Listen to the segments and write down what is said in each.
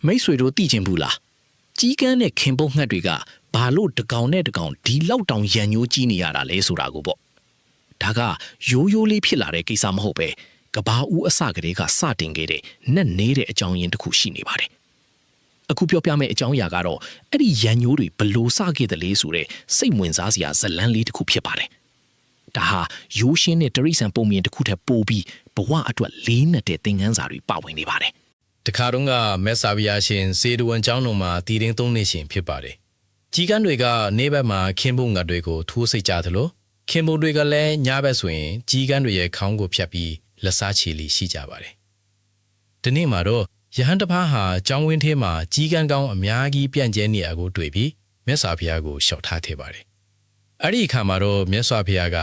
မိတ်ဆွေတို့သိချင်ဘူးလားကြီးကန်းနဲ့ခင်ပုတ်ငှက်တွေကဘာလို့တကောင်နဲ့တကောင်ဒီလောက်တောင်ရန်ညိုးကြီးနေရတာလဲဆိုတာကိုပေါ့ဒါကရိုးရိုးလေးဖြစ်လာတဲ့ကိစ္စမဟုတ်ပဲကဘာဦးအစကလေးကစတင်ခဲ့တဲ့နက်နေတဲ့အကြောင်းရင်းတစ်ခုရှိနေပါတယ်အခုပြောပြမယ့်အကြောင်းအရာကတော့အဲ့ဒီရန်ညိုးတွေဘလို့စခဲ့တယ်လဲဆိုတဲ့စိတ်ဝင်စားစရာဇလန်းလေးတစ်ခုဖြစ်ပါတယ်ဒါဟာရိုးရှင်းတဲ့တရိษံပုံမြင်တစ်ခုထက်ပိုပြီးဘဝအတွက်လေးနက်တဲ့သင်ခန်းစာတွေပါဝင်နေပါတယ်တခါတုန်းကမက်ဆာဗီယာရှင်စေတဝန်ကျောင်းတော်မှာတည်တင်းသုံးနေရှင်ဖြစ်ပါတယ်ကြီးကန်းတွေကနေဘက်မှာခင်းပုံငါတွေကိုထိုးစိတ်ကြသလိုခင်ပုံတွေကလည်းညဘက်ဆိုရင်ကြီးကန်းတွေရဲ့ခေါင်းကိုဖြတ်ပြီးလက်စားချီလီရှိကြပါတယ်ဒီနေ့မှာတော့ရဟန်းတစ်ပါးဟာကျောင်းဝင်းထဲမှာကြီးကန်းကောင်းအများကြီးပြန့်ကျဲနေရကိုတွေ့ပြီးမြတ်စွာဘုရားကိုလျှောက်ထားခဲ့ပါတယ်အဲ့ဒီအခါမှာတော့မြတ်စွာဘုရားက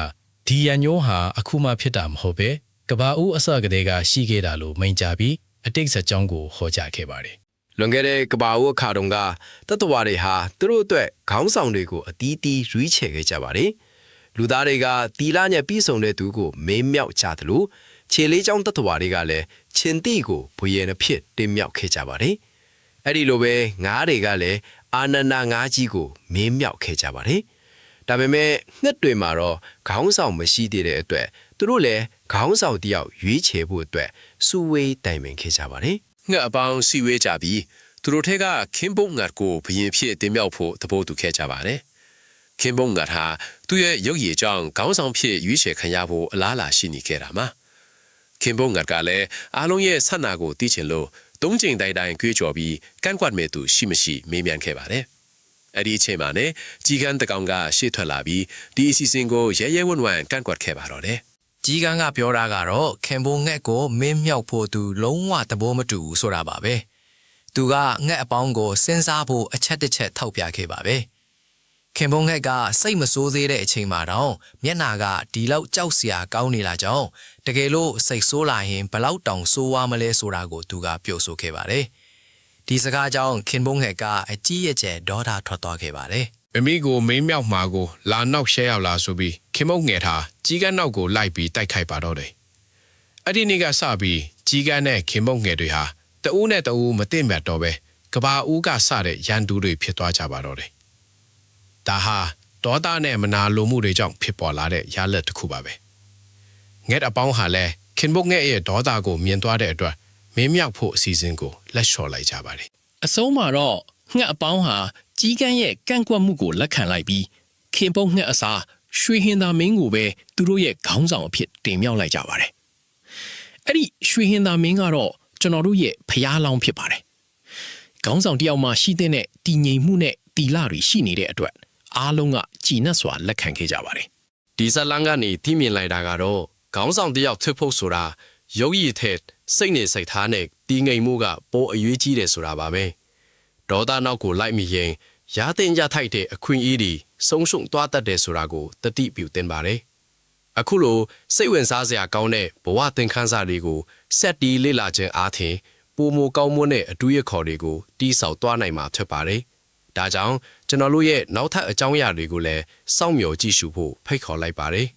ဒီရန်ညိုးဟာအခုမှဖြစ်တာမဟုတ်ပဲကဘာဦးအစကတည်းကရှိခဲ့တာလို့မိန့်ကြပြီးအတိတ်ဇာတ်ကြောင်းကိုဟောကြားခဲ့ပါတယ်လွန်ခဲ့တဲ့ကဘာဦးအခါတုန်းကတတ္တဝါတွေဟာသူတို့အတွက်ခေါင်းဆောင်တွေကိုအတီးတီးရွေးချယ်ခဲ့ကြပါတယ်လူသားတွေကတီလာညက်ပြီးဆုံးတဲ့သူကိုမေးမြောက်ကြတယ်လို့ခြေလေးချောင်းတတ္တဝါတွေကလည်းချင်းတီကိုဘွေရနှဖြစ်တင်မြောက်ခဲ့ကြပါတယ်အဲ့ဒီလိုပဲငါးတွေကလည်းအာနန္ဒငါးကြီးကိုမေးမြောက်ခဲ့ကြပါတယ်ဒါပေမဲ့ငှက်တွေမှာတော့ခေါင်းဆောင်မရှိသေးတဲ့အတွက်သူတို့လည်းခေါင်းဆောင်တယောက်ရွေးချယ်ဖို့အတွက်စုဝေးတိုင်ပင်ခဲ့ကြပါတယ်ငှက်အပေါင်းစီဝေးကြပြီးသူတို့ထက်ကခင်းပုံငတ်ကိုဘရင်ဖြစ်တင်မြောက်ဖို့သဘောတူခဲ့ကြပါတယ်ခင်းပုံငတ်ဟာသူ့ရဲ့ရုပ်ရည်ကြောင့်ခေါင်းဆောင်ဖြစ်ရွေးချယ်ခံရဖို့အလားအလာရှိနေခဲ့တာမှာခင်ပုံငတ်ကလည်းအားလုံးရဲ့ဆန္ဒကိုသိချင်လို့သုံးချိန်တိုင်းကြွေးကြော်ပြီးကန့်ကွက်မဲ့သူရှိမရှိမေးမြန်းခဲ့ပါတယ်။အဲ့ဒီအချိန်မှာねကြီးကန်းတကောင်ကရှေ့ထွက်လာပြီးဒီအစီအစဉ်ကိုရဲရဲဝံ့ဝံ့ကန့်ကွက်ခဲ့ပါတော့တယ်။ကြီးကန်းကပြောတာကတော့ခင်ပုံငှက်ကိုမင်းမြောက်ဖို့သူလုံးဝသဘောမတူဘူးဆိုတာပါပဲ။သူကငှက်အပေါင်းကိုစဉ်းစားဖို့အချက်တစ်ချက်ထောက်ပြခဲ့ပါပဲ။ခင်ပုံငှက်ကစိတ်မဆိုးသေးတဲ့အချိန်မှာတော့မျက်နာကဒီလောက်ကြောက်စရာကောင်းနေလာကြောင်းတကယ်လို့စိတ်ဆိုးလာရင်ဘလောက်တောင်ဆိုးဝါးမလဲဆိုတာကိုသူကပြောဆိုခဲ့ပါတယ်။ဒီစကားကြောင့်ခင်ပုံငှက်ကအကြီးအကျယ်ဒေါသထွက်သွားခဲ့ပါတယ်။မိမိကိုမင်းမြောက်မှာကိုလာနောက်ရှဲရောက်လာဆိုပြီးခင်မုတ်ငယ်ထားကြီးကန်းနောက်ကိုလိုက်ပြီးတိုက်ခိုက်ပါတော့တယ်။အဲ့ဒီနေ့ကစပြီးကြီးကန်းနဲ့ခင်မုတ်ငယ်တွေဟာတအူးနဲ့တအူးမသိမြတ်တော့ပဲကဘာဦးကစတဲ့ရန်သူတွေဖြစ်သွားကြပါတော့တယ်။ဒါဟာဒေါသနဲ့မနာလိုမှုတွေကြောင့်ဖြစ်ပေါ်လာတဲ့ရလဒ်တစ်ခုပါပဲငှက်အပေါင်းဟာလည်းခင်မုတ်ငှက်ရဲ့ဒေါသကိုမြင်သွားတဲ့အတွက်မင်းမြောက်ဖို့အစီအစဉ်ကိုလက်လျှော့လိုက်ကြပါတယ်အဆုံးမှာတော့ငှက်အပေါင်းဟာကြီးကန်းရဲ့ကန့်ကွက်မှုကိုလက်ခံလိုက်ပြီးခင်ပုတ်ငှက်အစားရွှေဟင်သာမင်းကိုပဲသူတို့ရဲ့ခေါင်းဆောင်အဖြစ်တင်မြှောက်လိုက်ကြပါတယ်အဲ့ဒီရွှေဟင်သာမင်းကတော့ကျွန်တော်တို့ရဲ့ဖျားလောင်းဖြစ်ပါတယ်ခေါင်းဆောင်တယောက်မှရှိတဲ့တည်ငြိမ်မှုနဲ့တီလာတွေရှိနေတဲ့အတွက်အားလုံးကကြည်နက်စွာလက်ခံခဲ့ကြပါတယ်ဒီဇလန်ကနေထိမြင်လိုက်တာကတော့ခေါင်းဆောင်တယောက်ထွတ်ဖို့ဆိုတာရုပ်ရည်ထက်စိတ်နေစိတ်ထားနဲ့တည်ငြိမ်မှုကပိုအရေးကြီးတယ်ဆိုတာပါပဲဒေါသနောက်ကိုလိုက်မိရင်ရတဲ့ရထိုက်တဲ့အခွင့်အရေးတွေဆုံးရှုံးသွားတတ်တယ်ဆိုတာကိုတတိပြုသင်ပါတယ်အခုလိုစိတ်ဝင်စားစရာကောင်းတဲ့ဘဝသင်ခန်းစာတွေကိုစက်တီးလေ့လာခြင်းအားဖြင့်ပိုမိုကောင်းမွန်တဲ့အတူရခေါ်တွေကိုတီးဆောက်သွားနိုင်မှာဖြစ်ပါတယ်ဒါကြောင့်ကျွန်တော်တို့ရဲ့နောက်ထပ်အကြောင်းအရာတွေကိုလည်းစောင့်မျှော်ကြည့်ရှုဖို့ဖိတ်ခေါ်လိုက်ပါတယ်